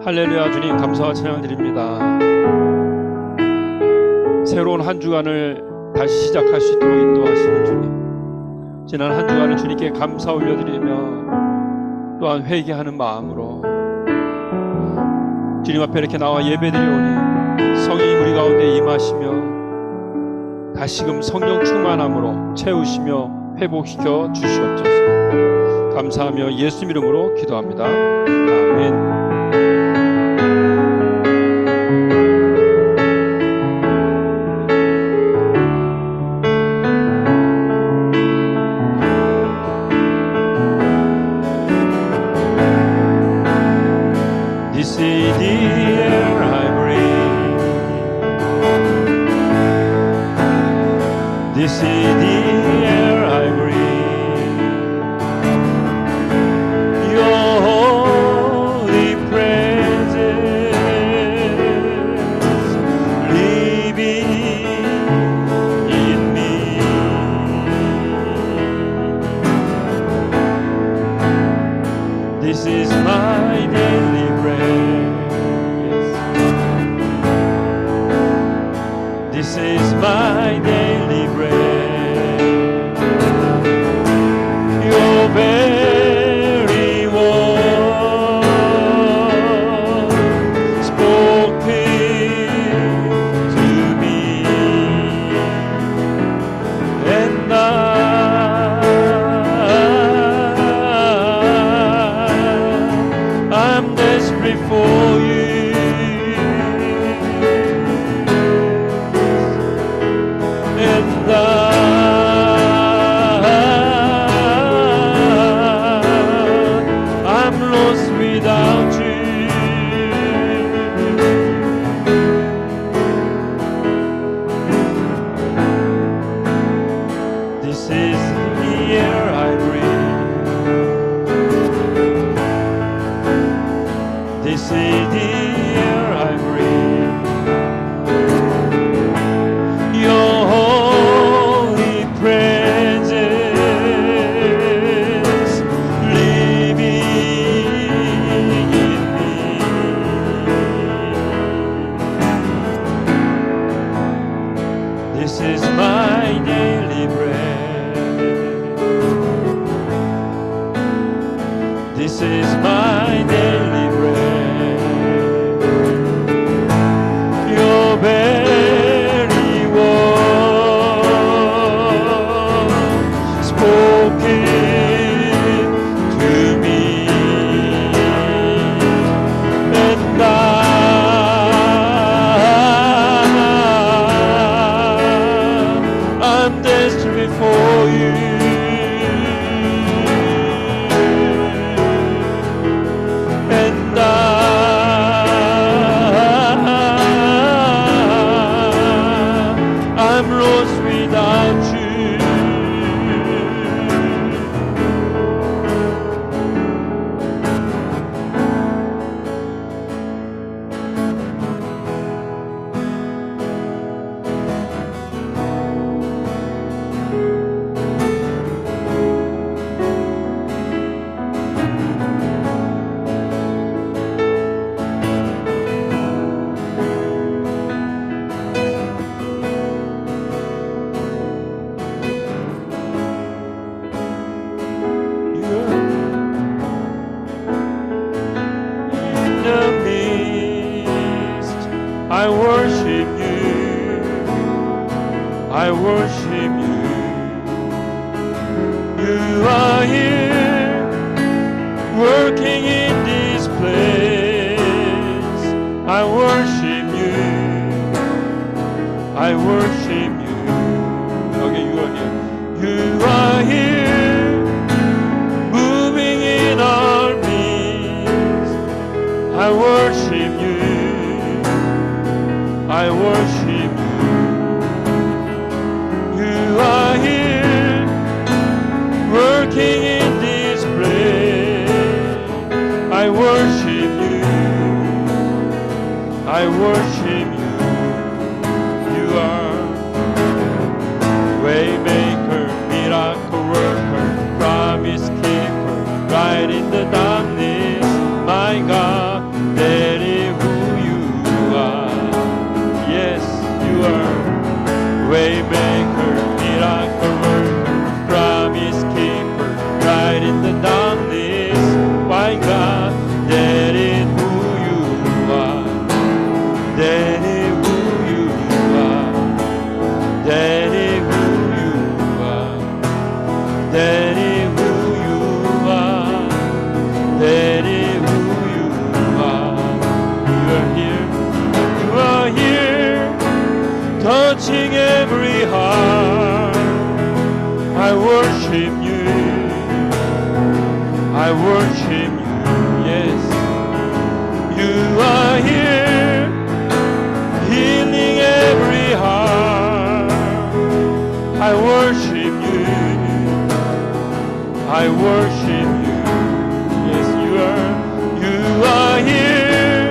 할렐루야. 주님 감사와 찬양을 드립니다. 새로운 한 주간을 다시 시작할 수 있도록 인도하시는 주님, 지난 한 주간을 주님께 감사 올려드리며 또한 회개하는 마음으로 주님 앞에 이렇게 나와 예배드리오니 성령이 우리 가운데 임하시며 다시금 성령 충만함으로 채우시며 회복시켜 주시옵소서. 감사하며 예수님 이름으로 기도합니다. 아멘. This is the air I breathe. This is the air I breathe. Your holy presence living in me. This is my daily bread. This is my daily bread. Your very word spoken to me, and I'm desperate for you. I'm lost without you. This is the air I breathe. This is the air I breathe. Your holy presence living in me. This is my daily bread. This is my daily bread. Your very word spoken to me, and I'm desperate for you. And I'm lost without you. I worship you, I worship you. You are here, working in this place. I worship you, I worship you. Okay, you are here. You are here, moving in our midst. I worship you, I worship you. You are here, working in this place. I worship you, I worship you. You are waymaker, miracle worker, promise keeper, light in the darkness. My God, that is who you are. Yes, you are. Waymaker, miracle worker, promise keeper, light in the darkness. My God, that is who you are. That is who you are. That is who you are. That is who you are. That is who you are. You are here. You are here, touching every heart. I worship you. I worship you. Yes, you are here, healing every heart. I worship you. I worship you. Yes, you are. You are here,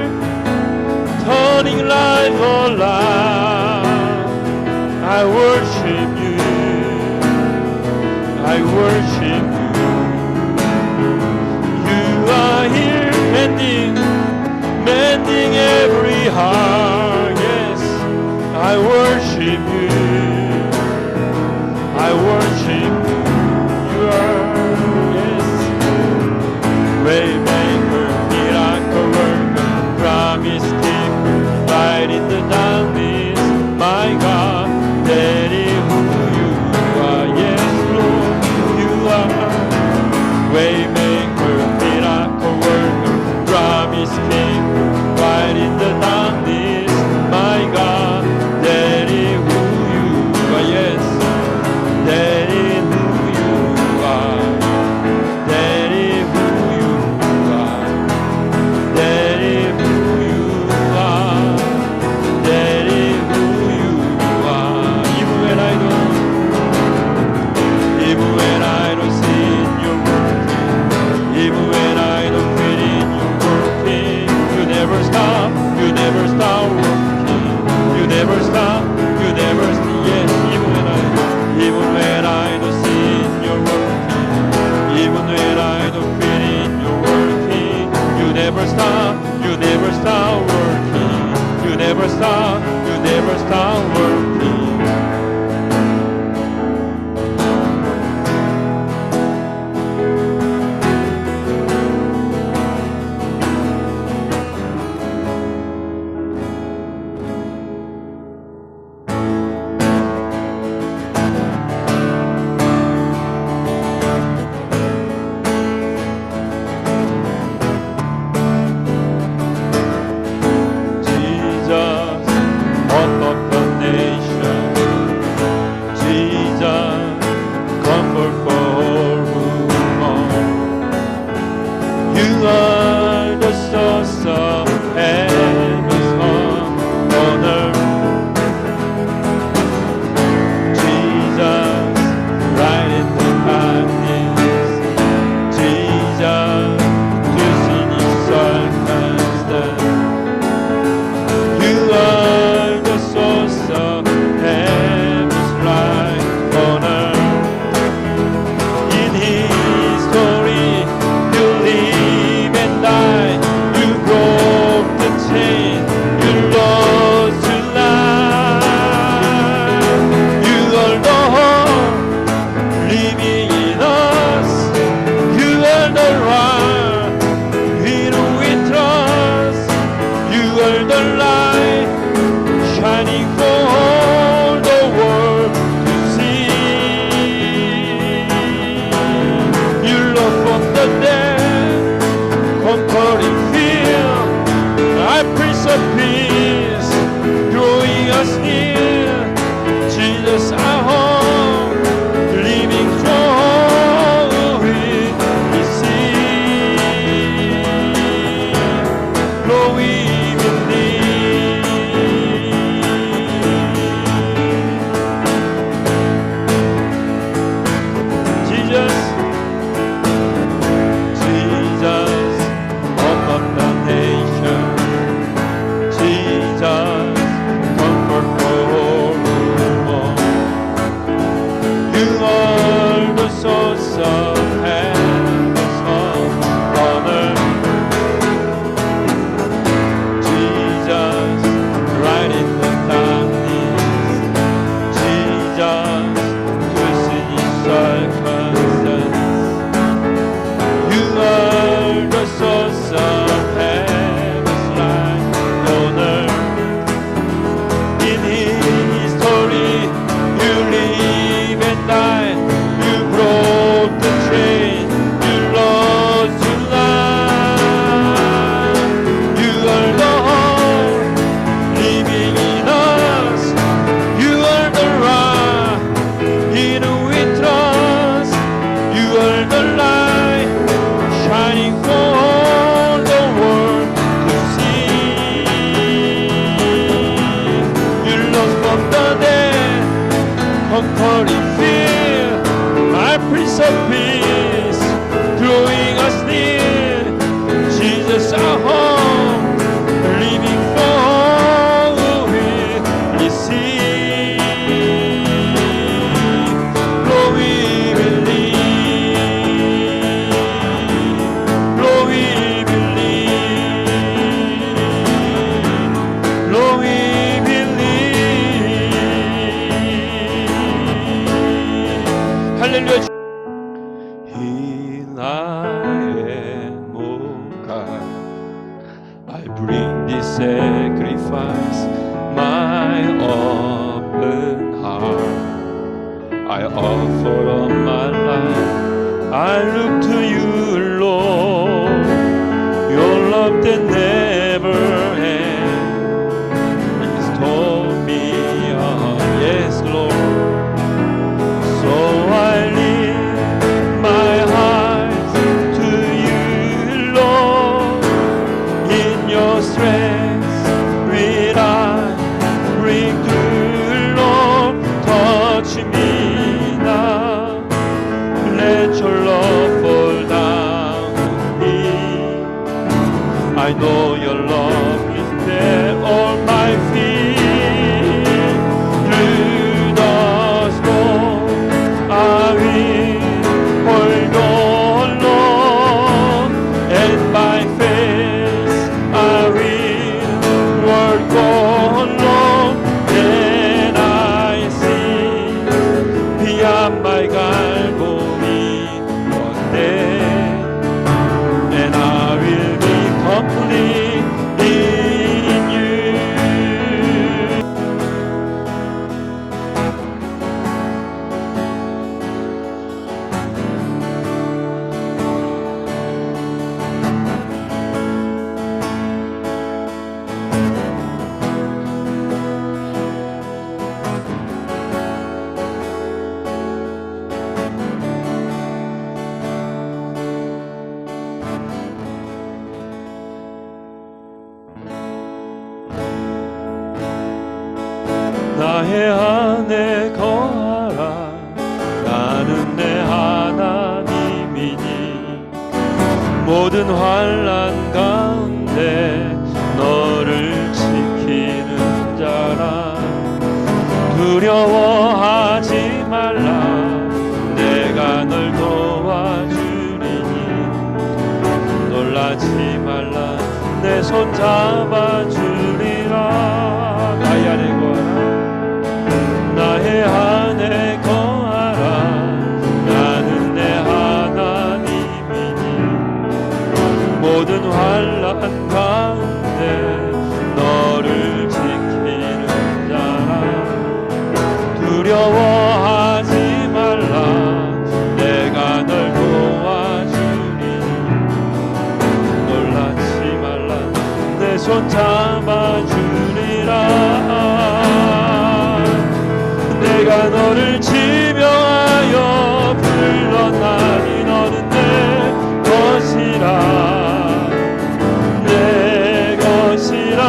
turning life alive. I worship you. I worship you. You are here, mending every heart. Yes, I worship you. I worship you. You are, yes, waymaker, miracle worker, promise keeper, light in the darkness. My God, that is who you are. Yes, Lord, you are. Waymaker, miracle worker, promise keeper, light in the darkness. My God, that is who you are. Yes, that is who you are. That is who you are. That is who you are. That is who you are. Even when I don't see you working, even when I don't feel it, you're working. You never stop. You never stop working. You never stop. You never stop. Yes, even when I don't see it, you're working. Even when I don't feel it, you're working. You never stop. You never stop working. You never stop. You never stop working. 나의 목각. I bring this sacrifice, my open heart. I offer up my life. I look to you, Lord. Your love that never ends. It's told me, yes, Lord. So I lift my heart to you, Lord. In your strength, will I bring to Lord. Touch me now. Let your love fall down on me. I know your love is there on my feet. Through the storm, I will hold on, Lord, and by faith I will work on, Lord. Then I see beyond my Calvary one day, and I will be complete in you. 나의 안에 거하라. 나는 내 하나님이니 모든 환난 가운데 너를 지키는 자라. 두려워하지 말라. 내가 널 도와주리니 놀라지 말라. 내 손 잡아주리라. 나의 안에 거하라. 나의 안에 거하라. 나는 내 하나님이니 모든 환난 가운데 너를 지키는 자라. 두려워하지 말라. 내가 널 도와주리니 놀라지 말라. 내 손 잡아주리라. 내가 너를 지명하여 불렀나니 너는 내 것이라. 내 것이라.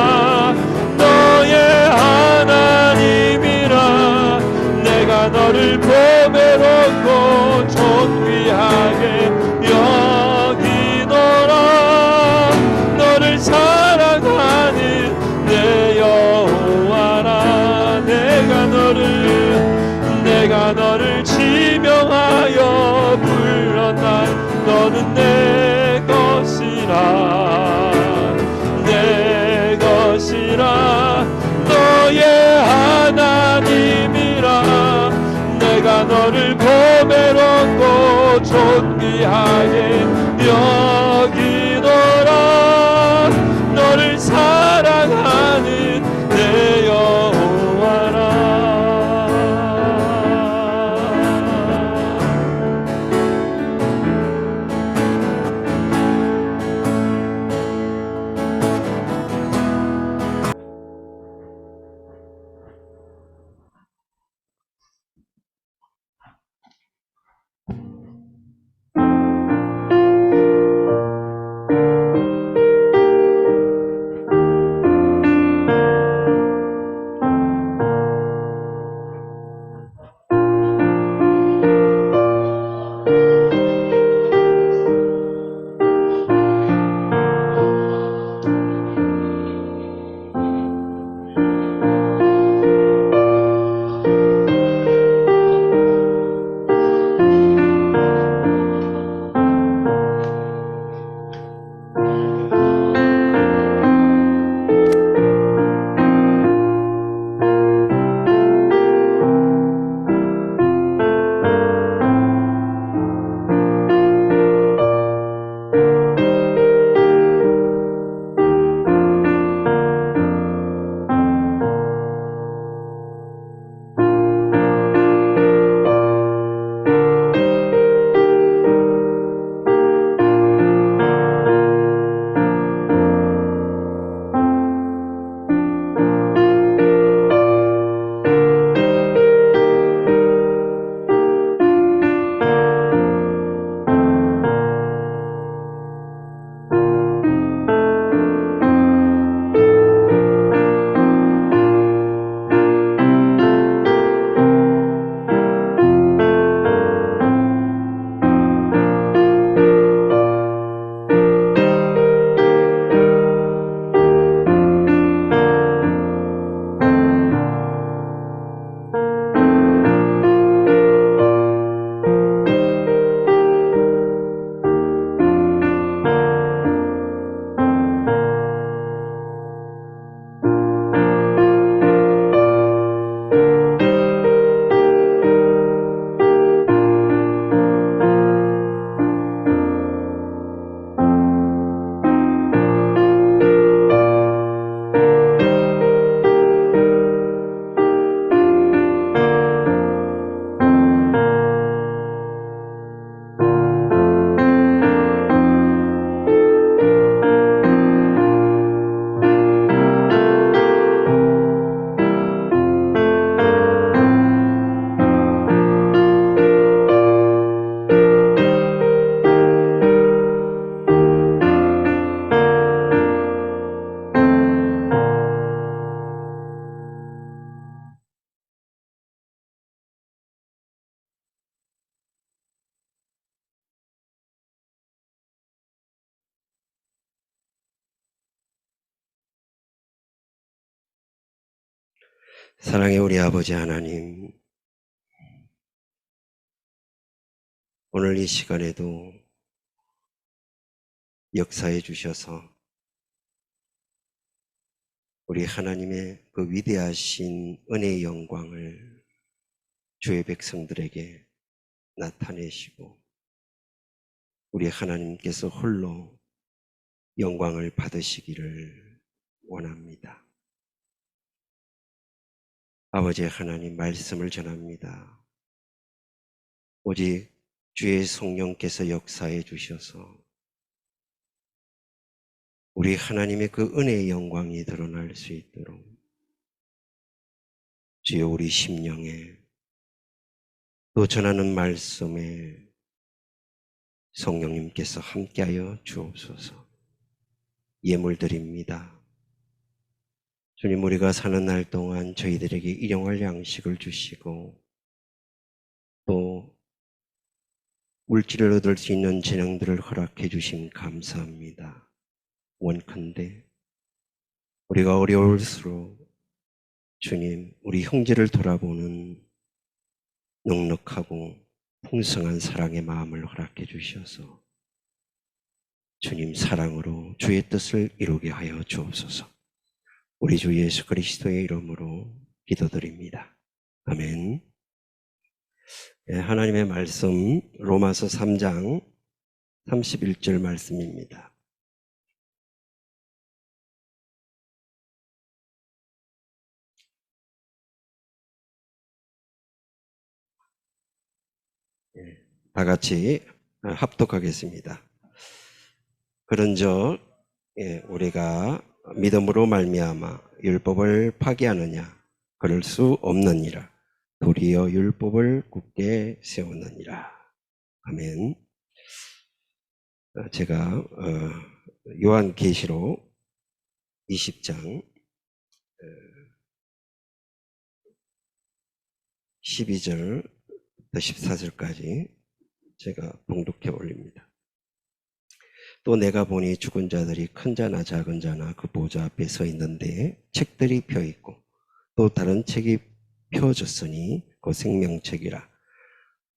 너의 하나님이라. 내가 너를 보배롭고 존귀하게 여기노라. 너를 사랑하는 내 여호와라. 내가 너를 지명하여 불렀나. 너는 내 것이라. 내 것이라. 너의 하나님이라. 내가 너를 보배롭고 존귀하게 여기노라. 너를 사랑하는 내 여호와라. 사랑의 우리 아버지 하나님, 오늘 이 시간에도 역사해 주셔서 우리 하나님의 그 위대하신 은혜의 영광을 주의 백성들에게 나타내시고 우리 하나님께서 홀로 영광을 받으시기를 원합니다. 아버지 하나님 말씀을 전합니다. 오직 주의 성령께서 역사해 주셔서 우리 하나님의 그 은혜의 영광이 드러날 수 있도록 주여 우리 심령에 또 전하는 말씀에 성령님께서 함께하여 주옵소서. 예물드립니다. 주님, 우리가 사는 날 동안 저희들에게 일용할 양식을 주시고 또 물질을 얻을 수 있는 재능들을 허락해 주심 감사합니다. 원컨대 우리가 어려울수록 주님, 우리 형제를 돌아보는 넉넉하고 풍성한 사랑의 마음을 허락해 주셔서 주님 사랑으로 주의 뜻을 이루게 하여 주옵소서. 우리 주 예수 그리스도의 이름으로 기도드립니다. 아멘. 하나님의 말씀 로마서 3장 31절 말씀입니다. 다 같이 합독하겠습니다. 그런즉 우리가 믿음으로 말미암아 율법을 파기하느냐? 그럴 수 없느니라. 도리어 율법을 굳게 세우느니라. 아멘. 제가 요한계시록 20장 12절부터 14절까지 제가 봉독해 올립니다. 또 내가 보니 죽은 자들이 큰 자나 작은 자나 그 보좌 앞에 서 있는데 책들이 펴 있고 또 다른 책이 펴졌으니 그 생명책이라.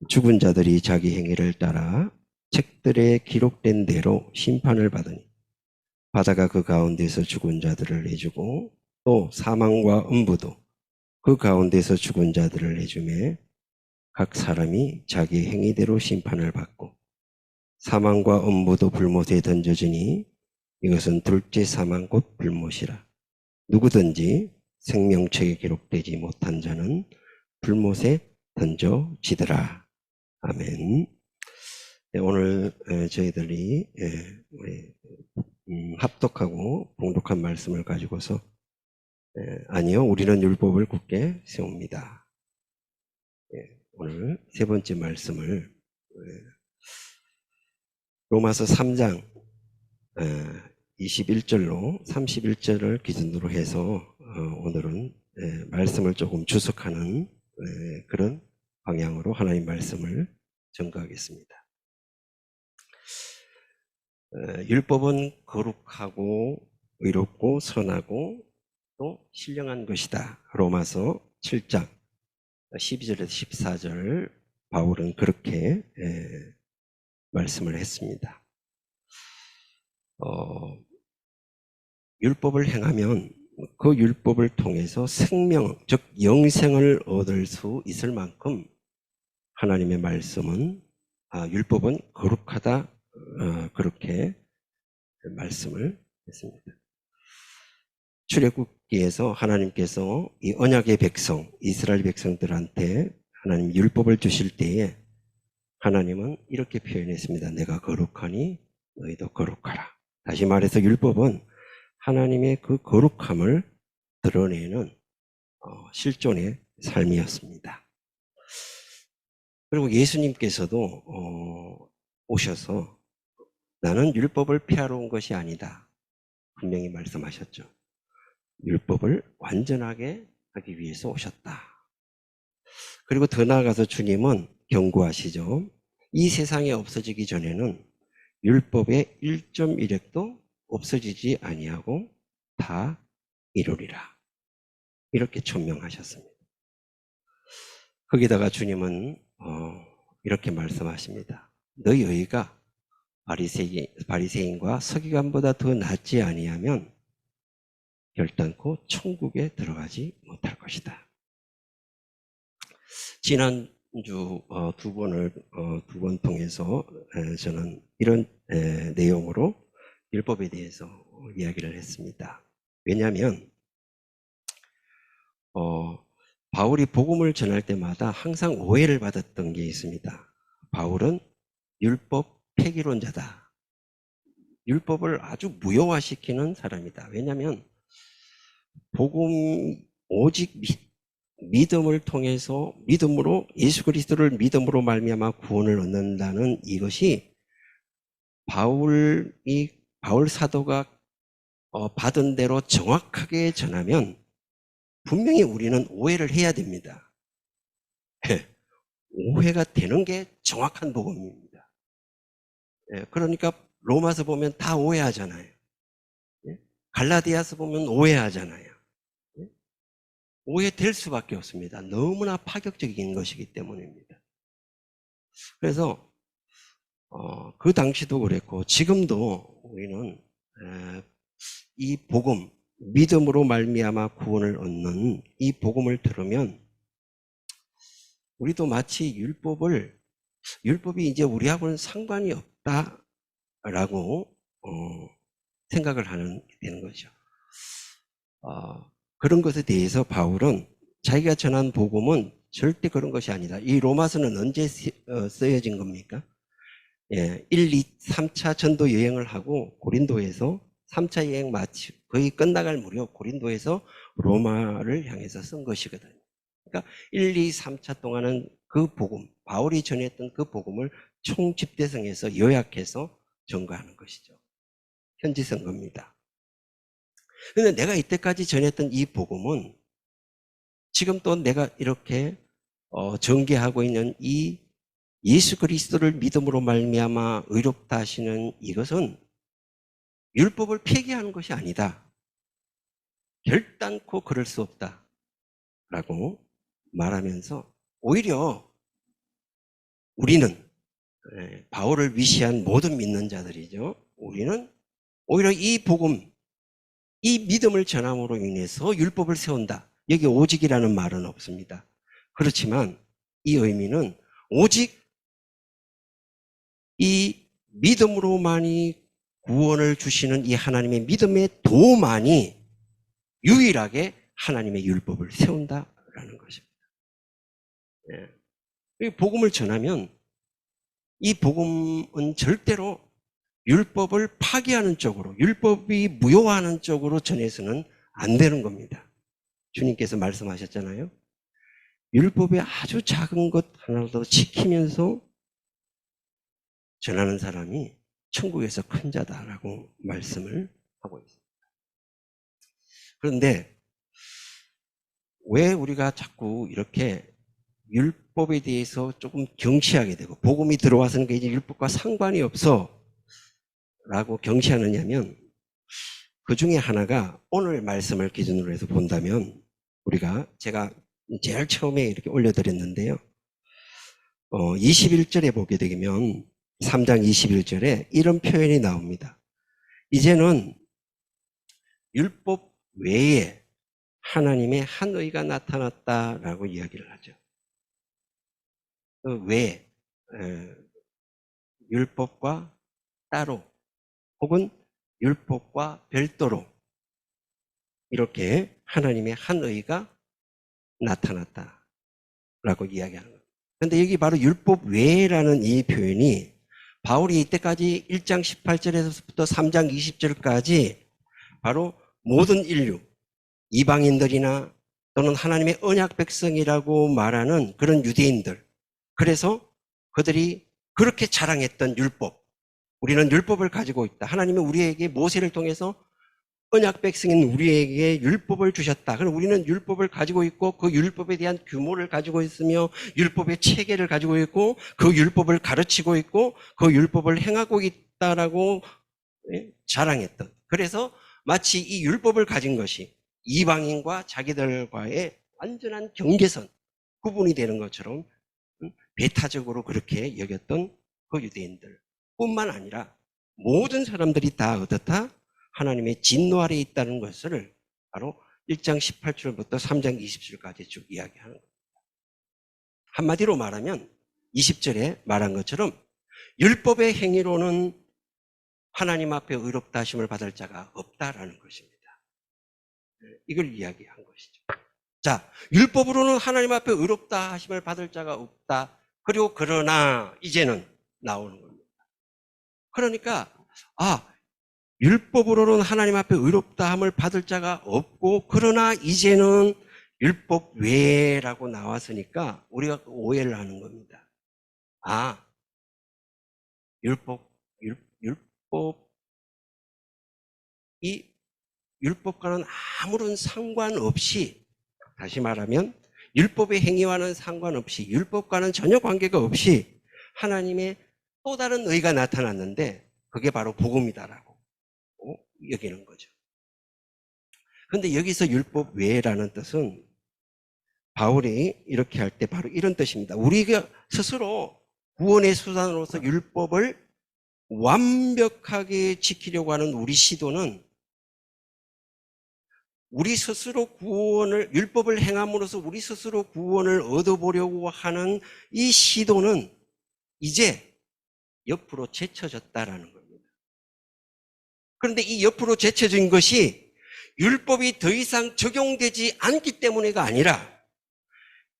죽은 자들이 자기 행위를 따라 책들에 기록된 대로 심판을 받으니 바다가 그 가운데서 죽은 자들을 내주고 또 사망과 음부도 그 가운데서 죽은 자들을 내주매 각 사람이 자기 행위대로 심판을 받고 사망과 음부도 불못에 던져지니 이것은 둘째 사망 곧 불못이라. 누구든지 생명책에 기록되지 못한 자는 불못에 던져지더라. 아멘. 오늘 저희들이 합독하고 봉독한 말씀을 가지고서 아니요, 우리는 율법을 굳게 세웁니다. 오늘 세 번째 말씀을 로마서 3장 21절로 31절을 기준으로 해서 오늘은 말씀을 조금 주석하는 그런 방향으로 하나님 말씀을 전가하겠습니다. 율법은 거룩하고 의롭고 선하고 또 신령한 것이다. 로마서 7장 12절에서 14절 바울은 그렇게 말씀을 했습니다. 율법을 행하면 그 율법을 통해서 생명, 즉 영생을 얻을 수 있을 만큼 하나님의 말씀은 율법은 거룩하다, 그렇게 말씀을 했습니다. 출애굽기에서 하나님께서 이 언약의 백성, 이스라엘 백성들한테 하나님 율법을 주실 때에 하나님은 이렇게 표현했습니다. 내가 거룩하니 너희도 거룩하라. 다시 말해서 율법은 하나님의 그 거룩함을 드러내는 실존의 삶이었습니다. 그리고 예수님께서도 오셔서 나는 율법을 폐하러 온 것이 아니다. 분명히 말씀하셨죠. 율법을 완전하게 하기 위해서 오셨다. 그리고 더 나아가서 주님은 경고하시죠. 이 세상에 없어지기 전에는 율법의 1.1획도 없어지지 아니하고 다 이루리라. 이렇게 천명하셨습니다. 거기다가 주님은 이렇게 말씀하십니다. 너희 의가 바리새인과 서기관보다 더 낫지 아니하면 결단코 천국에 들어가지 못할 것이다. 지난주 두 번 통해서 저는 이런 내용으로 율법에 대해서 이야기를 했습니다. 왜냐하면 바울이 복음을 전할 때마다 항상 오해를 받았던 게 있습니다. 바울은 율법 폐기론자다. 율법을 아주 무효화시키는 사람이다. 왜냐하면 복음 오직 믿음을 통해서 믿음으로 예수 그리스도를 믿음으로 말미암아 구원을 얻는다는 이것이 바울 사도가 받은 대로 정확하게 전하면 분명히 우리는 오해를 해야 됩니다. 오해가 되는 게 정확한 복음입니다. 그러니까 로마서 보면 다 오해하잖아요. 갈라디아서 보면 오해하잖아요. 오해될 수밖에 없습니다. 너무나 파격적인 것이기 때문입니다. 그래서 그 당시도 그랬고 지금도 우리는 이 복음, 믿음으로 말미암아 구원을 얻는 이 복음을 들으면 우리도 마치 율법이 이제 우리하고는 상관이 없다라고 생각을 되는 거죠. 그런 것에 대해서 바울은 자기가 전한 복음은 절대 그런 것이 아니다. 이 로마서는 언제 쓰여진 겁니까? 1, 2, 3차 전도 여행을 하고 고린도에서 3차 여행 마치 거의 끝나갈 무렵 고린도에서 로마를 향해서 쓴 것이거든요. 그러니까 1, 2, 3차 동안은 그 복음, 바울이 전했던 그 복음을 총집대성해서 요약해서 전가하는 것이죠. 편지선 겁니다. 그런데 내가 이때까지 전했던 이 복음은 지금 또 내가 이렇게 전개하고 있는 이 예수 그리스도를 믿음으로 말미암아 의롭다 하시는 이것은 율법을 폐기하는 것이 아니다. 결단코 그럴 수 없다. 라고 말하면서 오히려 우리는 바울을 위시한 모든 믿는 자들이죠. 우리는 오히려 이 복음, 이 믿음을 전함으로 인해서 율법을 세운다. 여기 오직이라는 말은 없습니다. 그렇지만 이 의미는 오직 이 믿음으로만이 구원을 주시는 이 하나님의 믿음의 도만이 유일하게 하나님의 율법을 세운다라는 것입니다. 복음을 전하면 이 복음은 절대로 율법을 파기하는 쪽으로, 율법이 무효화하는 쪽으로 전해서는 안 되는 겁니다. 주님께서 말씀하셨잖아요. 율법의 아주 작은 것 하나라도 지키면서 전하는 사람이 천국에서 큰 자다라고 말씀을 하고 있습니다. 그런데 왜 우리가 자꾸 이렇게 율법에 대해서 조금 경시하게 되고 복음이 들어와서는 이제 율법과 상관이 없어 라고 경시하느냐면 그 중에 하나가 오늘 말씀을 기준으로 해서 본다면 제가 제일 처음에 이렇게 올려드렸는데요. 21절에 보게 되면 3장 21절에 이런 표현이 나옵니다. 이제는 율법 외에 하나님의 한 의가 나타났다라고 이야기를 하죠. 그 외에 율법과 따로 혹은 율법과 별도로 이렇게 하나님의 한 의가 나타났다라고 이야기하는 거예요. 그런데 여기 바로 율법 외라는 이 표현이 바울이 이때까지 1장 18절에서부터 3장 20절까지 바로 모든 인류, 이방인들이나 또는 하나님의 언약 백성이라고 말하는 그런 유대인들, 그래서 그들이 그렇게 자랑했던 율법, 우리는 율법을 가지고 있다. 하나님은 우리에게 모세를 통해서 언약 백성인 우리에게 율법을 주셨다. 그럼 우리는 율법을 가지고 있고 그 율법에 대한 규모를 가지고 있으며 율법의 체계를 가지고 있고 그 율법을 가르치고 있고 그 율법을 행하고 있다라고 자랑했던. 그래서 마치 이 율법을 가진 것이 이방인과 자기들과의 완전한 경계선, 구분이 되는 것처럼 배타적으로 그렇게 여겼던 그 유대인들 뿐만 아니라 모든 사람들이 다 어떻다? 하나님의 진노 아래에 있다는 것을 바로 1장 18절부터 3장 20절까지 쭉 이야기하는 겁니다. 한마디로 말하면 20절에 말한 것처럼 율법의 행위로는 하나님 앞에 의롭다 하심을 받을 자가 없다라는 것입니다. 이걸 이야기한 것이죠. 자, 율법으로는 하나님 앞에 의롭다 하심을 받을 자가 없다. 그리고 그러나 이제는 나오는 겁니다. 그러니까 율법으로는 하나님 앞에 의롭다 함을 받을 자가 없고 그러나 이제는 율법 외라고 나왔으니까 우리가 오해를 하는 겁니다. 율법과는 아무런 상관없이, 다시 말하면 율법의 행위와는 상관없이, 율법과는 전혀 관계가 없이 하나님의 또 다른 의가 나타났는데 그게 바로 복음이다라고 여기는 거죠. 그런데 여기서 율법 외라는 뜻은 바울이 이렇게 할 때 바로 이런 뜻입니다. 우리가 스스로 구원의 수단으로서 율법을 완벽하게 지키려고 하는 우리 시도는 우리 스스로 율법을 행함으로써 우리 스스로 구원을 얻어보려고 하는 이 시도는 이제 옆으로 제쳐졌다라는 겁니다. 그런데 이 옆으로 제쳐진 것이 율법이 더 이상 적용되지 않기 때문에가 아니라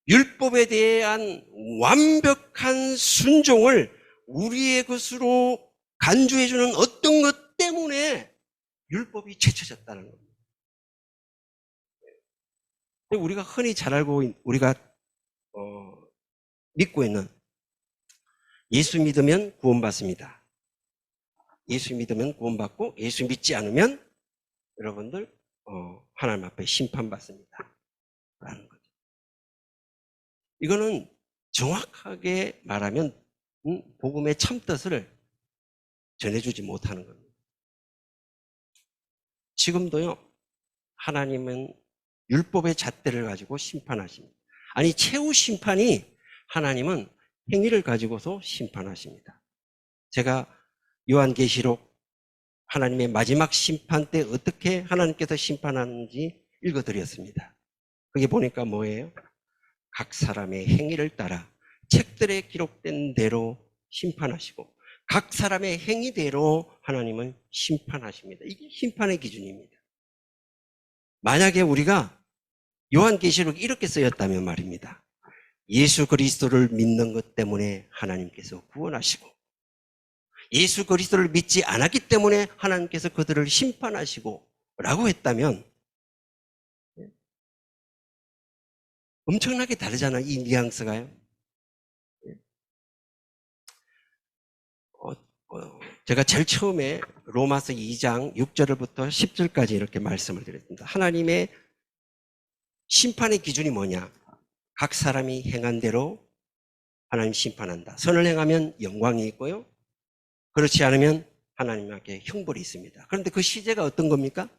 율법에 대한 완벽한 순종을 우리의 것으로 간주해주는 어떤 것 때문에 율법이 제쳐졌다는 겁니다. 우리가 흔히 잘 알고 우리가 믿고 있는 예수 믿으면 구원받습니다. 예수 믿으면 구원받고 예수 믿지 않으면 여러분들 하나님 앞에 심판받습니다. 라는 거죠. 이거는 정확하게 말하면 복음의 참뜻을 전해주지 못하는 겁니다. 지금도요, 하나님은 율법의 잣대를 가지고 심판하십니다. 아니, 최후 심판이 하나님은 행위를 가지고서 심판하십니다. 제가 요한계시록 하나님의 마지막 심판 때 어떻게 하나님께서 심판하는지 읽어드렸습니다. 그게 보니까 뭐예요? 각 사람의 행위를 따라 책들에 기록된 대로 심판하시고 각 사람의 행위대로 하나님은 심판하십니다. 이게 심판의 기준입니다. 만약에 우리가 요한계시록이 이렇게 쓰였다면 말입니다. 예수 그리스도를 믿는 것 때문에 하나님께서 구원하시고 예수 그리스도를 믿지 않았기 때문에 하나님께서 그들을 심판하시고 라고 했다면 엄청나게 다르잖아요. 이 뉘앙스가요. 제가 제일 처음에 로마서 2장 6절부터 10절까지 이렇게 말씀을 드렸습니다. 하나님의 심판의 기준이 뭐냐? 각 사람이 행한 대로 하나님 심판한다. 선을 행하면 영광이 있고요. 그렇지 않으면 하나님께 형벌이 있습니다. 그런데 그 시제가 어떤 겁니까?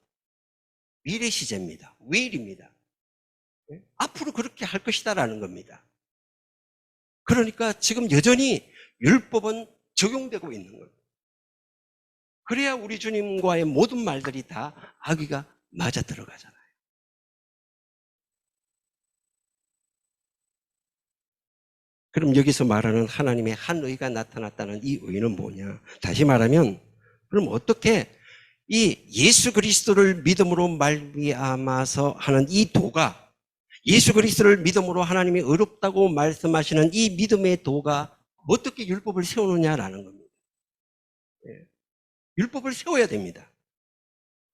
미래 시제입니다. 외일입니다. 앞으로 그렇게 할 것이다라는 겁니다. 그러니까 지금 여전히 율법은 적용되고 있는 겁니다. 그래야 우리 주님과의 모든 말들이 다 아귀가 맞아 들어가잖아요. 그럼 여기서 말하는 하나님의 한 의가 나타났다는 이 의는 뭐냐? 다시 말하면 그럼 어떻게 이 예수 그리스도를 믿음으로 말미암아서 하는 이 도가 예수 그리스도를 믿음으로 하나님이 의롭다고 말씀하시는 이 믿음의 도가 어떻게 율법을 세우느냐라는 겁니다. 율법을 세워야 됩니다.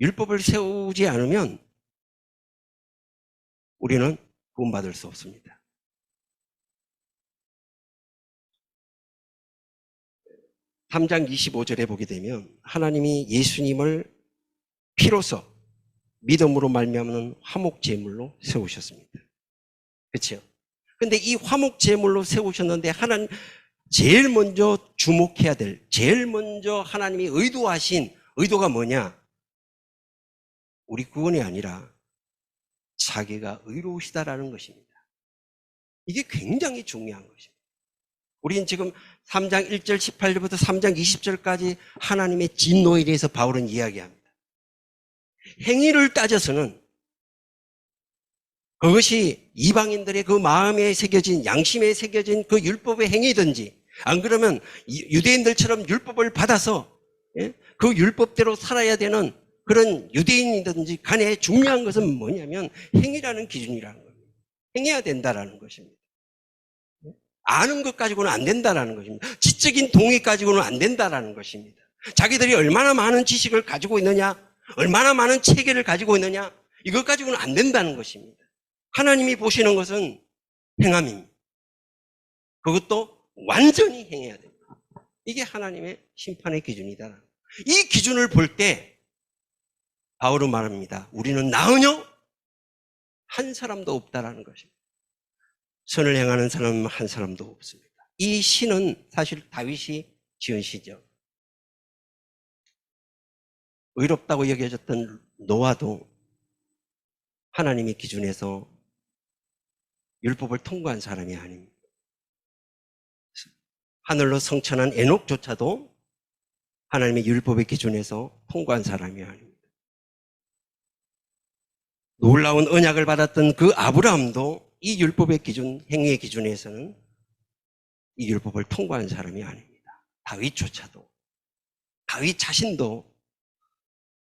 율법을 세우지 않으면 우리는 구원받을 수 없습니다. 삼 장 25절에 보게 되면 하나님이 예수님을 피로써 믿음으로 말미암는 화목 제물로 세우셨습니다. 그렇죠? 근데 이 화목 제물로 세우셨는데 하나님 제일 먼저 주목해야 될, 제일 먼저 하나님이 의도하신 의도가 뭐냐? 우리 구원이 아니라 자기가 의로우시다라는 것입니다. 이게 굉장히 중요한 것입니다. 우리는 지금 3장 1절 18절부터 3장 20절까지 하나님의 진노에 대해서 바울은 이야기합니다. 행위를 따져서는 그것이 이방인들의 그 마음에 새겨진, 양심에 새겨진 그 율법의 행위든지, 안 그러면 유대인들처럼 율법을 받아서 그 율법대로 살아야 되는 그런 유대인이든지 간에 중요한 것은 뭐냐면 행위라는 기준이라는 겁니다. 행해야 된다라는 것입니다. 아는 것 가지고는 안 된다라는 것입니다. 지적인 동의 가지고는 안 된다라는 것입니다. 자기들이 얼마나 많은 지식을 가지고 있느냐, 얼마나 많은 체계를 가지고 있느냐, 이것 가지고는 안 된다는 것입니다. 하나님이 보시는 것은 행함입니다. 그것도 완전히 행해야 됩니다. 이게 하나님의 심판의 기준이다. 이 기준을 볼 때 바울은 말합니다. 우리는 나으뇨? 한 사람도 없다라는 것입니다. 선을 행하는 사람은 한 사람도 없습니다. 이 시는 사실 다윗이 지은 시죠. 의롭다고 여겨졌던 노아도 하나님의 기준에서 율법을 통과한 사람이 아닙니다. 하늘로 성천한 에녹조차도 하나님의 율법의 기준에서 통과한 사람이 아닙니다. 놀라운 언약을 받았던 그 아브라함도 이 율법의 기준, 행위의 기준에서는 이 율법을 통과한 사람이 아닙니다. 다윗조차도, 다윗 자신도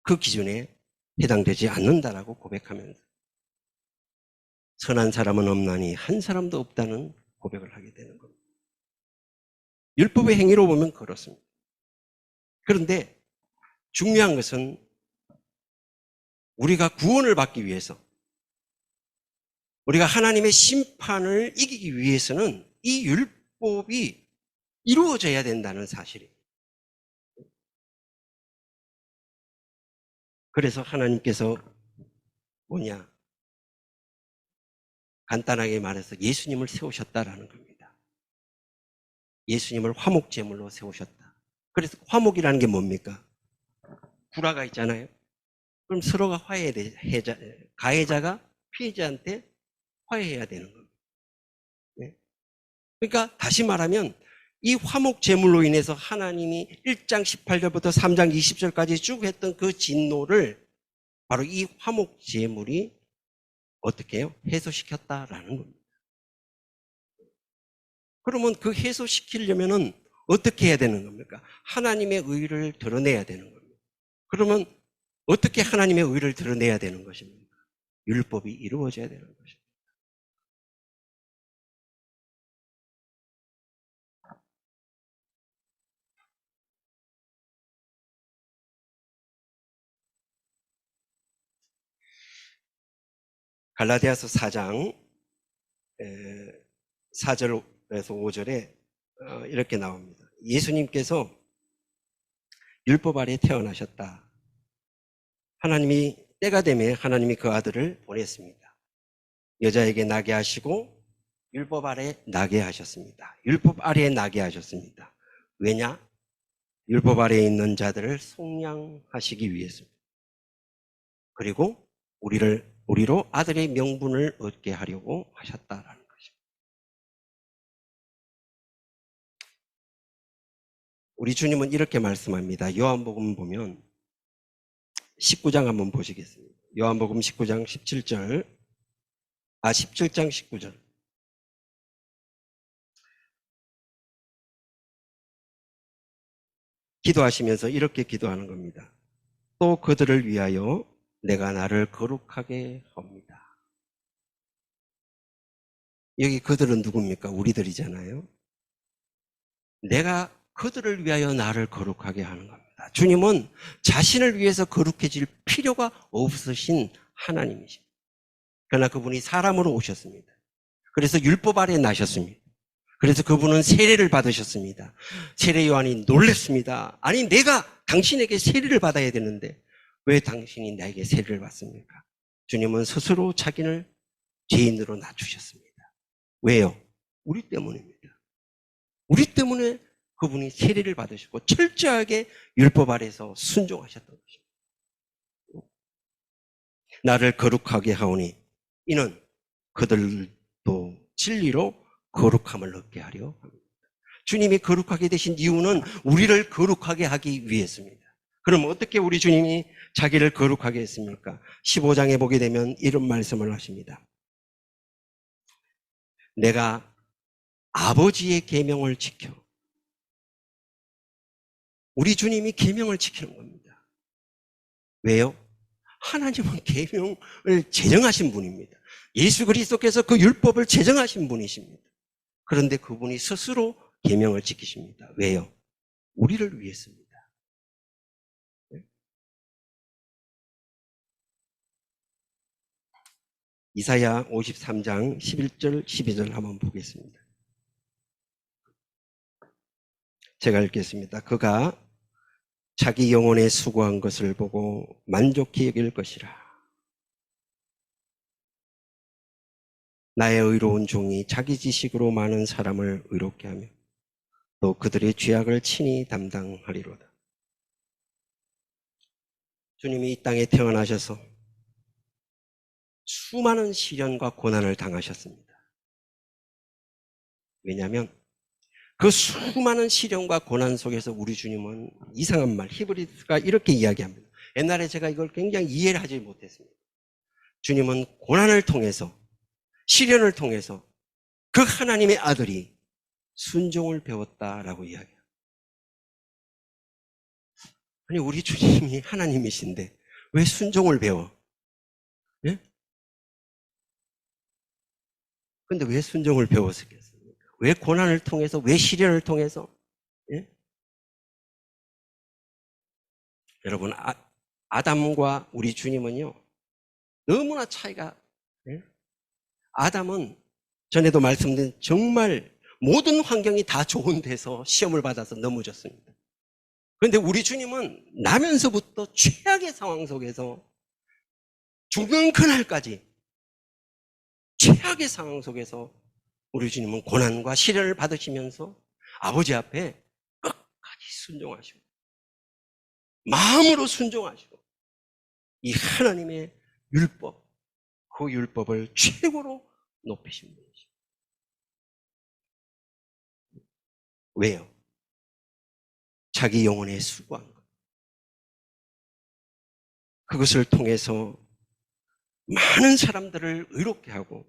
그 기준에 해당되지 않는다라고 고백하면서 선한 사람은 없나니 한 사람도 없다는 고백을 하게 되는 겁니다. 율법의 행위로 보면 그렇습니다. 그런데 중요한 것은 우리가 구원을 받기 위해서, 우리가 하나님의 심판을 이기기 위해서는 이 율법이 이루어져야 된다는 사실이에요. 그래서 하나님께서 뭐냐? 간단하게 말해서 예수님을 세우셨다라는 겁니다. 예수님을 화목제물로 세우셨다. 그래서 화목이라는 게 뭡니까? 구라가 있잖아요. 그럼 서로가 화해해야 돼. 가해자가 피해자한테 화해해야 되는 겁니다. 네? 그러니까 다시 말하면 이 화목제물로 인해서 하나님이 1장 18절부터 3장 20절까지 쭉 했던 그 진노를 바로 이 화목제물이 어떻게 해요? 해소시켰다라는 겁니다. 그러면 그 해소시키려면은 어떻게 해야 되는 겁니까? 하나님의 의를 드러내야 되는 겁니다. 그러면 어떻게 하나님의 의를 드러내야 되는 것입니까? 율법이 이루어져야 되는 것입니다. 갈라디아서 4장 4절에서 5절에 이렇게 나옵니다. 예수님께서 율법 아래 태어나셨다. 하나님이 때가 되매 하나님이 그 아들을 보냈습니다. 여자에게 나게 하시고 율법 아래 나게 하셨습니다. 율법 아래에 나게 하셨습니다. 왜냐? 율법 아래에 있는 자들을 속량하시기 위해서입니다. 그리고 우리로 아들의 명분을 얻게 하려고 하셨다라는 것입니다. 우리 주님은 이렇게 말씀합니다. 요한복음 보면 19장 한번 보시겠습니다. 요한복음 19장 17장 19절. 기도하시면서 이렇게 기도하는 겁니다. 또 그들을 위하여 내가 나를 거룩하게 합니다. 여기 그들은 누굽니까? 우리들이잖아요. 내가 그들을 위하여 나를 거룩하게 하는 겁니다. 주님은 자신을 위해서 거룩해질 필요가 없으신 하나님이십니다. 그러나 그분이 사람으로 오셨습니다. 그래서 율법 아래 나셨습니다. 그래서 그분은 세례를 받으셨습니다. 세례 요한이 놀랐습니다. 아니 내가 당신에게 세례를 받아야 되는데 왜 당신이 나에게 세례를 받습니까? 주님은 스스로 자기를 죄인으로 낮추셨습니다. 왜요? 우리 때문입니다. 우리 때문에 그분이 세례를 받으셨고 철저하게 율법 아래서 순종하셨던 것입니다. 나를 거룩하게 하오니 이는 그들도 진리로 거룩함을 얻게 하려 합니다. 주님이 거룩하게 되신 이유는 우리를 거룩하게 하기 위해서입니다. 그럼 어떻게 우리 주님이 자기를 거룩하게 했습니까? 15장에 보게 되면 이런 말씀을 하십니다. 내가 아버지의 계명을 지켜. 우리 주님이 계명을 지키는 겁니다. 왜요? 하나님은 계명을 제정하신 분입니다. 예수 그리스도께서 그 율법을 제정하신 분이십니다. 그런데 그분이 스스로 계명을 지키십니다. 왜요? 우리를 위해서입니다. 이사야 53장 11절 12절 한번 보겠습니다. 제가 읽겠습니다. 그가 자기 영혼에 수고한 것을 보고 만족히 여길 것이라. 나의 의로운 종이 자기 지식으로 많은 사람을 의롭게 하며 또 그들의 죄악을 친히 담당하리로다. 주님이 이 땅에 태어나셔서 수많은 시련과 고난을 당하셨습니다. 왜냐하면 그 수많은 시련과 고난 속에서 우리 주님은 이상한 말, 히브리스가 이렇게 이야기합니다. 옛날에 제가 이걸 굉장히 이해를 하지 못했습니다. 주님은 고난을 통해서, 시련을 통해서 그 하나님의 아들이 순종을 배웠다라고 이야기해요. 아니, 우리 주님이 하나님이신데 왜 순종을 배워? 예? 근데 왜 순종을 배웠겠습니까? 왜 고난을 통해서, 왜 시련을 통해서? 예? 여러분, 아담과 우리 주님은요, 너무나 차이가, 예? 아담은 전에도 말씀드린 정말 모든 환경이 다 좋은 데서 시험을 받아서 넘어졌습니다. 그런데 우리 주님은 나면서부터 최악의 상황 속에서 죽는 그날까지 최악의 상황 속에서 우리 주님은 고난과 시련을 받으시면서 아버지 앞에 끝까지 순종하시고 마음으로 순종하시고 이 하나님의 율법, 그 율법을 최고로 높이신 분이죠. 왜요? 자기 영혼에 수고한 것. 그것을 통해서 많은 사람들을 의롭게 하고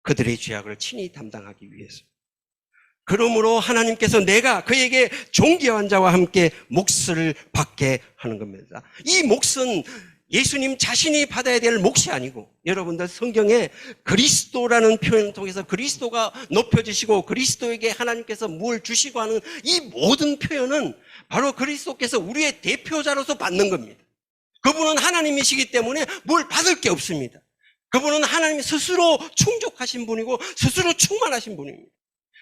그들의 죄악을 친히 담당하기 위해서. 그러므로 하나님께서 내가 그에게 존귀한 자와 함께 몫을 받게 하는 겁니다. 이 몫은 예수님 자신이 받아야 될 몫이 아니고, 여러분들 성경에 그리스도라는 표현을 통해서 그리스도가 높여지시고 그리스도에게 하나님께서 뭘 주시고 하는 이 모든 표현은 바로 그리스도께서 우리의 대표자로서 받는 겁니다. 그분은 하나님이시기 때문에 뭘 받을 게 없습니다. 그분은 하나님이 스스로 충족하신 분이고 스스로 충만하신 분입니다.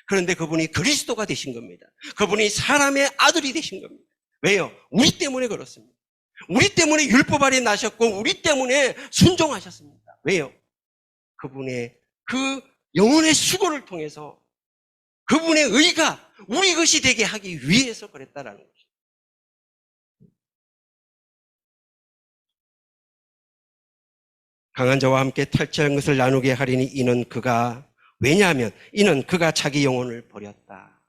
그런데 그분이 그리스도가 되신 겁니다. 그분이 사람의 아들이 되신 겁니다. 왜요? 우리 때문에 그렇습니다. 우리 때문에 율법 아래 나셨고 우리 때문에 순종하셨습니다. 왜요? 그분의 그 영혼의 수고를 통해서 그분의 의가 우리 것이 되게 하기 위해서 그랬다라는 거죠. 강한 자와 함께 탈취한 것을 나누게 하리니 이는 그가, 왜냐하면 이는 그가 자기 영혼을 버렸다.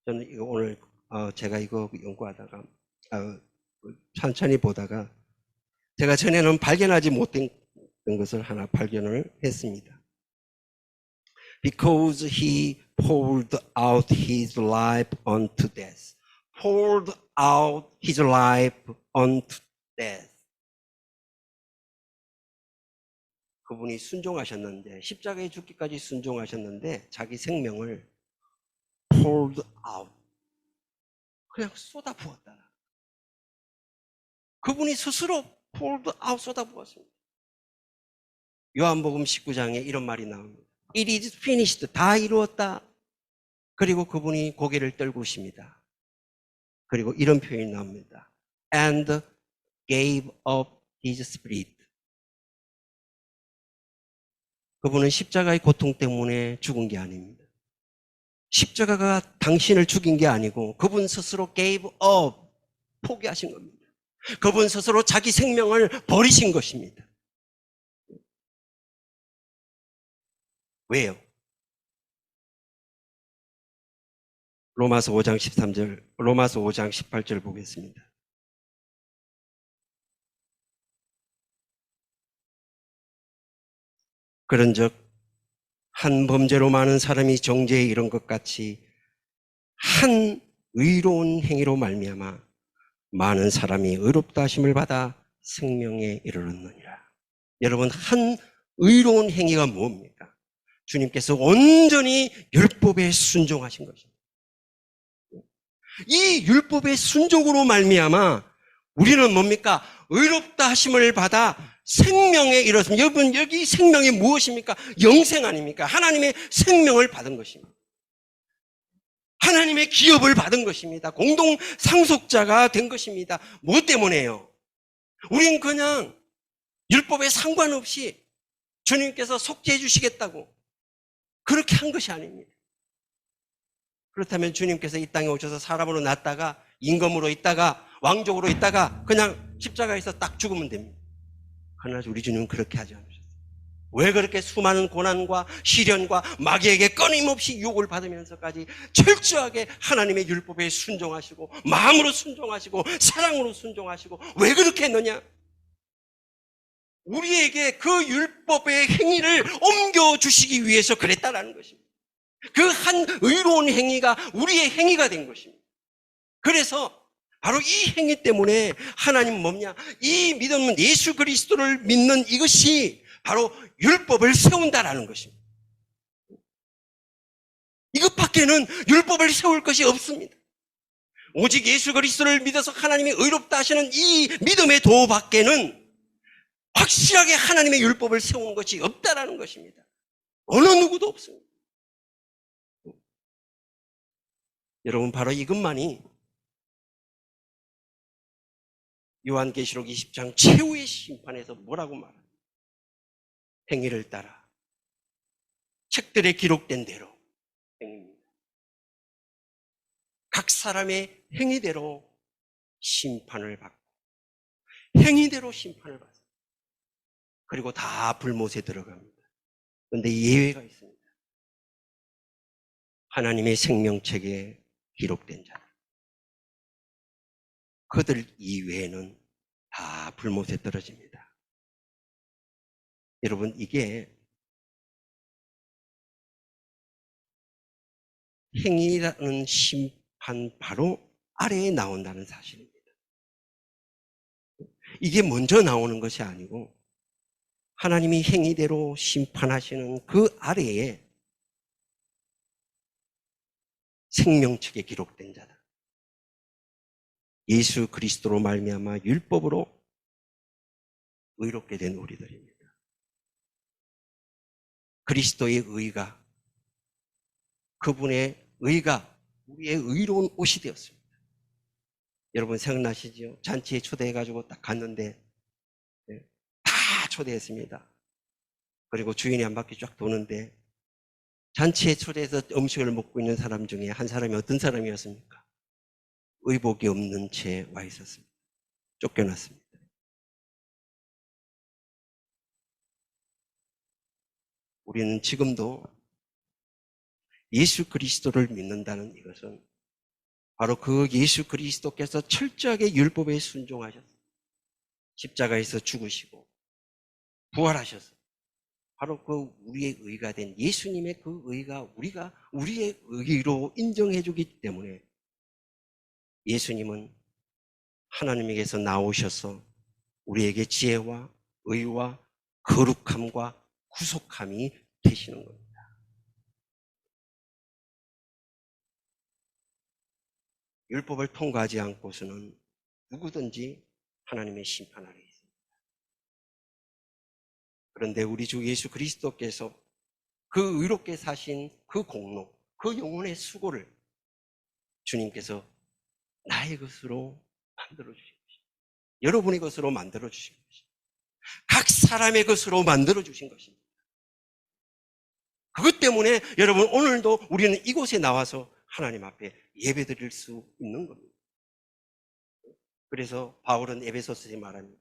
저는 이거 오늘 제가 이거 연구하다가 천천히 보다가 제가 전에는 발견하지 못한 것을 하나 발견을 했습니다. Because he poured out his life unto death. Poured out his life unto death. 그분이 순종하셨는데, 십자가에 죽기까지 순종하셨는데 자기 생명을 poured out, 그냥 쏟아부었다. 그분이 스스로 poured out, 쏟아부었습니다. 요한복음 19장에 이런 말이 나옵니다. It is finished, 다 이루었다. 그리고 그분이 고개를 떨구십니다. 그리고 이런 표현이 나옵니다. And gave up his spirit. 그분은 십자가의 고통 때문에 죽은 게 아닙니다. 십자가가 당신을 죽인 게 아니고 그분 스스로 gave up, 포기하신 겁니다. 그분 스스로 자기 생명을 버리신 것입니다. 왜요? 로마서 5장 13절, 로마서 5장 18절 보겠습니다. 그런즉 한 범죄로 많은 사람이 정죄에 이른 것 같이 한 의로운 행위로 말미암아 많은 사람이 의롭다 하심을 받아 생명에 이르렀느니라. 여러분, 한 의로운 행위가 뭡니까? 주님께서 온전히 율법에 순종하신 것입니다. 이 율법의 순종으로 말미암아 우리는 뭡니까? 의롭다 하심을 받아 생명에 이르렀습니다. 여러분, 여기 생명이 무엇입니까? 영생 아닙니까? 하나님의 생명을 받은 것입니다. 하나님의 기업을 받은 것입니다. 공동 상속자가 된 것입니다. 무엇 때문에요? 우린 그냥 율법에 상관없이 주님께서 속죄해 주시겠다고 그렇게 한 것이 아닙니다. 그렇다면 주님께서 이 땅에 오셔서 사람으로 났다가 임금으로 있다가 왕족으로 있다가 그냥 십자가에서 딱 죽으면 됩니다. 그러나 우리 주님은 그렇게 하지 않으셨어요. 왜 그렇게 수많은 고난과 시련과 마귀에게 끊임없이 유혹을 받으면서까지 철저하게 하나님의 율법에 순종하시고 마음으로 순종하시고 사랑으로 순종하시고 왜 그렇게 했느냐? 우리에게 그 율법의 행위를 옮겨주시기 위해서 그랬다라는 것입니다. 그 한 의로운 행위가 우리의 행위가 된 것입니다. 그래서 바로 이 행위 때문에 하나님은 뭐냐? 이 믿음은 예수 그리스도를 믿는 이것이 바로 율법을 세운다라는 것입니다. 이것밖에는 율법을 세울 것이 없습니다. 오직 예수 그리스도를 믿어서 하나님이 의롭다 하시는 이 믿음의 도밖에는 확실하게 하나님의 율법을 세우는 것이 없다라는 것입니다. 어느 누구도 없습니다. 여러분, 바로 이것만이 요한계시록 20장 최후의 심판에서 뭐라고 말합니까? 행위를 따라 책들에 기록된 대로 행위입니다. 각 사람의 행위대로 심판을 받고 행위대로 심판을 받습니다. 그리고 다 불못에 들어갑니다. 그런데 예외가 있습니다. 하나님의 생명책에 기록된 자들. 그들 이외에는 다 불못에 떨어집니다. 여러분, 이게 행위라는 심판 바로 아래에 나온다는 사실입니다. 이게 먼저 나오는 것이 아니고 하나님이 행위대로 심판하시는 그 아래에 생명책에 기록된 자다. 예수 그리스도로 말미암아 율법으로 의롭게 된 우리들입니다. 그리스도의 의가, 그분의 의가 우리의 의로운 옷이 되었습니다. 여러분 생각나시죠? 잔치에 초대해가지고 딱 갔는데 다 초대했습니다. 그리고 주인이 한 바퀴 쫙 도는데 잔치에 초대해서 음식을 먹고 있는 사람 중에 한 사람이 어떤 사람이었습니까? 의복이 없는 채 와 있었습니다. 쫓겨났습니다. 우리는 지금도 예수 그리스도를 믿는다는 이것은 바로 그 예수 그리스도께서 철저하게 율법에 순종하셔서 십자가에서 죽으시고 부활하셔서 바로 그 우리의 의가 된 예수님의 그 의가 우리가 우리의 의로 인정해 주기 때문에 예수님은 하나님에게서 나오셔서 우리에게 지혜와 의와 거룩함과 구속함이 되시는 겁니다. 율법을 통과하지 않고서는 누구든지 하나님의 심판 아래 있습니다. 그런데 우리 주 예수 그리스도께서 그 의롭게 사신 그 공로, 그 영혼의 수고를 주님께서 나의 것으로 만들어 주신 것입니다. 여러분의 것으로 만들어 주신 것입니다. 각 사람의 것으로 만들어 주신 것입니다. 그것 때문에 여러분 오늘도 우리는 이곳에 나와서 하나님 앞에 예배 드릴 수 있는 겁니다. 그래서 바울은 에베소서에 말합니다.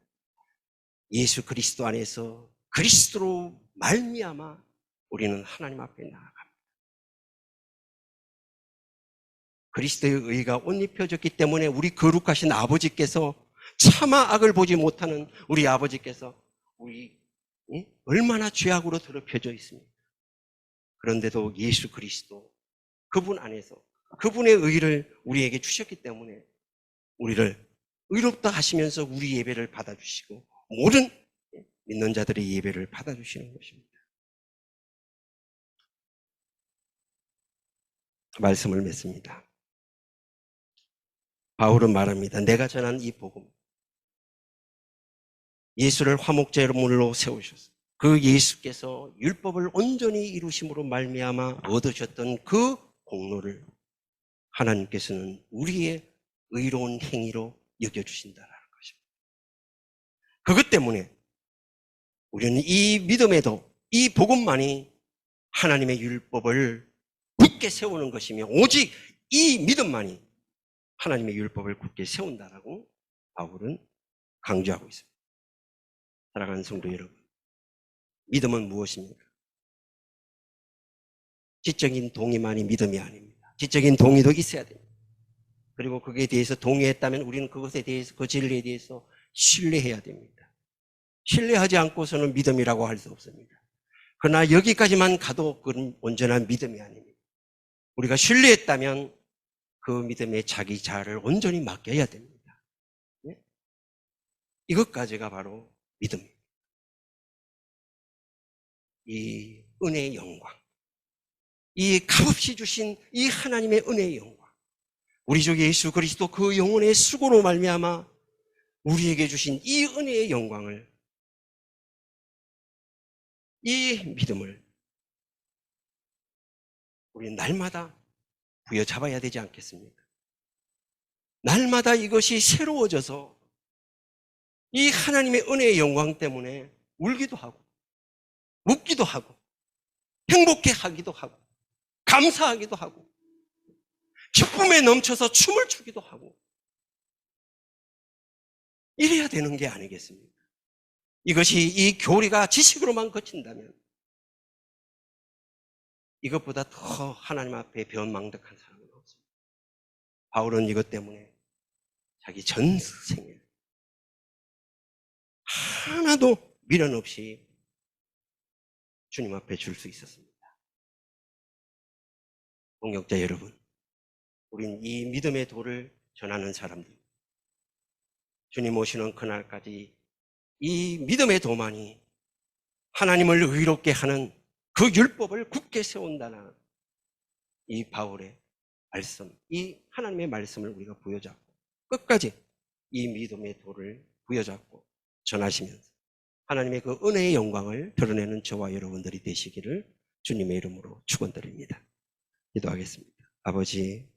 예수 그리스도 안에서 그리스도로 말미암아 우리는 하나님 앞에 나아갑니다. 그리스도의 의가 옷 입혀졌기 때문에 우리 거룩하신 아버지께서 차마 악을 보지 못하는 우리 아버지께서 우리 얼마나 죄악으로 더럽혀져 있습니까? 그런데도 예수 그리스도 그분 안에서 그분의 의를 우리에게 주셨기 때문에 우리를 의롭다 하시면서 우리 예배를 받아주시고 모든 믿는 자들의 예배를 받아주시는 것입니다. 말씀을 맺습니다. 바울은 말합니다. 내가 전한 이 복음, 예수를 화목제물로 세우셔서 그 예수께서 율법을 온전히 이루심으로 말미암아 얻으셨던 그 공로를 하나님께서는 우리의 의로운 행위로 여겨주신다는 것입니다. 그것 때문에 우리는 이 믿음에도 이 복음만이 하나님의 율법을 굳게 세우는 것이며 오직 이 믿음만이 하나님의 율법을 굳게 세운다라고 바울은 강조하고 있습니다. 사랑하는 성도 여러분, 믿음은 무엇입니까? 지적인 동의만이 믿음이 아닙니다. 지적인 동의도 있어야 됩니다. 그리고 거기에 대해서 동의했다면 우리는 그것에 대해서, 그 진리에 대해서 신뢰해야 됩니다. 신뢰하지 않고서는 믿음이라고 할 수 없습니다. 그러나 여기까지만 가도 그건 온전한 믿음이 아닙니다. 우리가 신뢰했다면 그 믿음에 자기 자아를 온전히 맡겨야 됩니다. 네? 이것까지가 바로 믿음입니다. 이 은혜의 영광, 이 값없이 주신 이 하나님의 은혜의 영광, 우리 주 예수 그리스도 그 영혼의 수고로 말미암아 우리에게 주신 이 은혜의 영광을, 이 믿음을 우리 날마다 부여잡아야 되지 않겠습니까? 날마다 이것이 새로워져서 이 하나님의 은혜의 영광 때문에 울기도 하고 웃기도 하고 행복해하기도 하고 감사하기도 하고 기쁨에 넘쳐서 춤을 추기도 하고 이래야 되는 게 아니겠습니까? 이것이 이 교리가 지식으로만 거친다면 이것보다 더 하나님 앞에 배은망덕한 사람은 없습니다. 바울은 이것 때문에 자기 전생에 하나도 미련 없이 주님 앞에 줄 수 있었습니다. 동역자 여러분, 우린 이 믿음의 도를 전하는 사람들, 주님 오시는 그날까지 이 믿음의 도만이 하나님을 의롭게 하는 그 율법을 굳게 세운다는 이 바울의 말씀, 이 하나님의 말씀을 우리가 부여잡고 끝까지 이 믿음의 도를 부여잡고 전하시면서 하나님의 그 은혜의 영광을 드러내는 저와 여러분들이 되시기를 주님의 이름으로 축원드립니다. 기도하겠습니다. 아버지,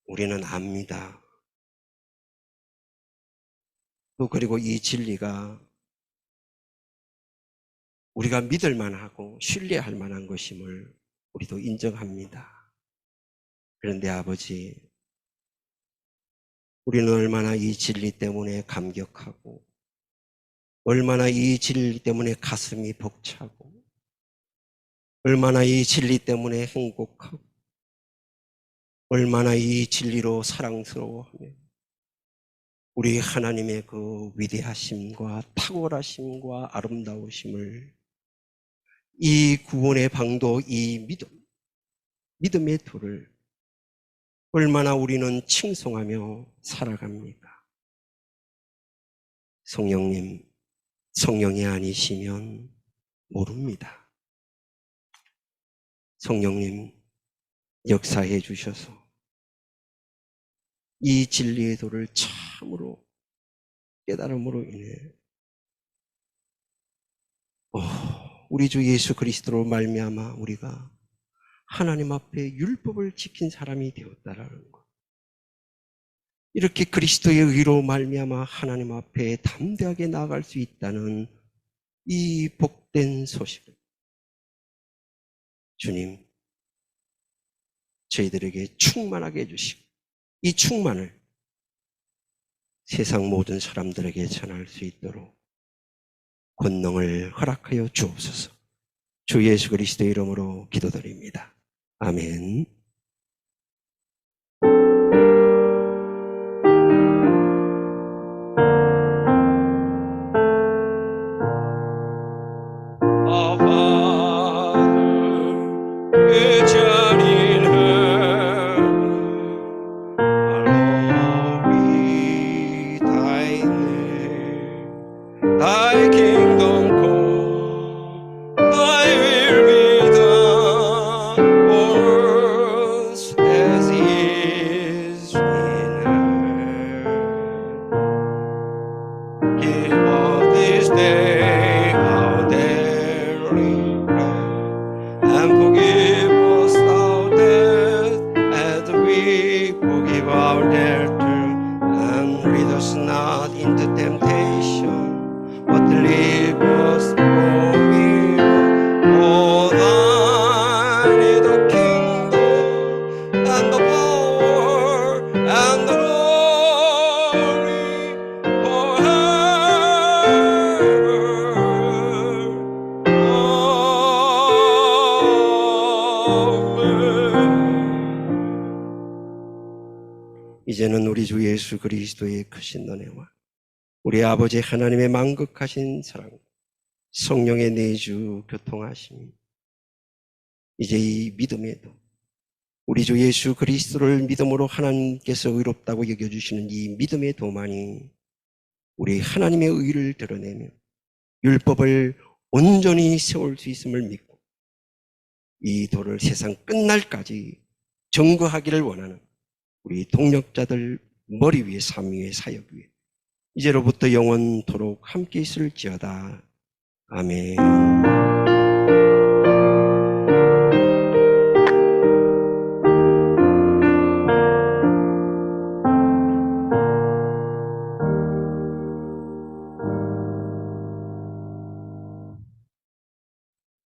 우리는 압니다. 또 그리고 이 진리가 우리가 믿을 만하고 신뢰할 만한 것임을 우리도 인정합니다. 그런데 아버지, 우리는 얼마나 이 진리 때문에 감격하고 얼마나 이 진리 때문에 가슴이 벅차고 얼마나 이 진리 때문에 행복하고 얼마나 이 진리로 사랑스러워하며 우리 하나님의 그 위대하심과 탁월하심과 아름다우심을 이 구원의 방도, 이 믿음의 도를 얼마나 우리는 칭송하며 살아갑니까? 성령님, 성령이 아니시면 모릅니다. 성령님, 역사해 주셔서 이 진리의 도를 참으로 깨달음으로 인해 우리 주 예수 그리스도로 말미암아 우리가 하나님 앞에 율법을 지킨 사람이 되었다라는 것, 이렇게 그리스도의 의로 말미암아 하나님 앞에 담대하게 나아갈 수 있다는 이 복된 소식을 주님, 저희들에게 충만하게 해주시고 이 충만을 세상 모든 사람들에게 전할 수 있도록 권능을 허락하여 주옵소서. 주 예수 그리스도의 이름으로 기도드립니다. 아멘. Our Father, which art in heaven, hallowed be thy name. thy kingdom come, thy will be done on earth As is in heaven. Give us this day our daily bread, and forgive us our debt as we forgive our debtors, and lead us not into temptation, but deliver us from evil. For thine is the kingdom, and the power, and the glory, 이제는 우리 주 예수 그리스도의 크신 은혜와 우리 아버지 하나님의 만극하신 사랑, 성령의 내주 교통하심, 이제 이 믿음에도 우리 주 예수 그리스도를 믿음으로 하나님께서 의롭다고 여겨주시는 이 믿음의 도만이 우리 하나님의 의를 드러내며 율법을 온전히 세울 수 있음을 믿고 이 도를 세상 끝날까지 증거하기를 원하는 우리 동력자들 머리 위에 삶 위에 사역 위에 이제로부터 영원토록 함께 있을지어다. 아멘.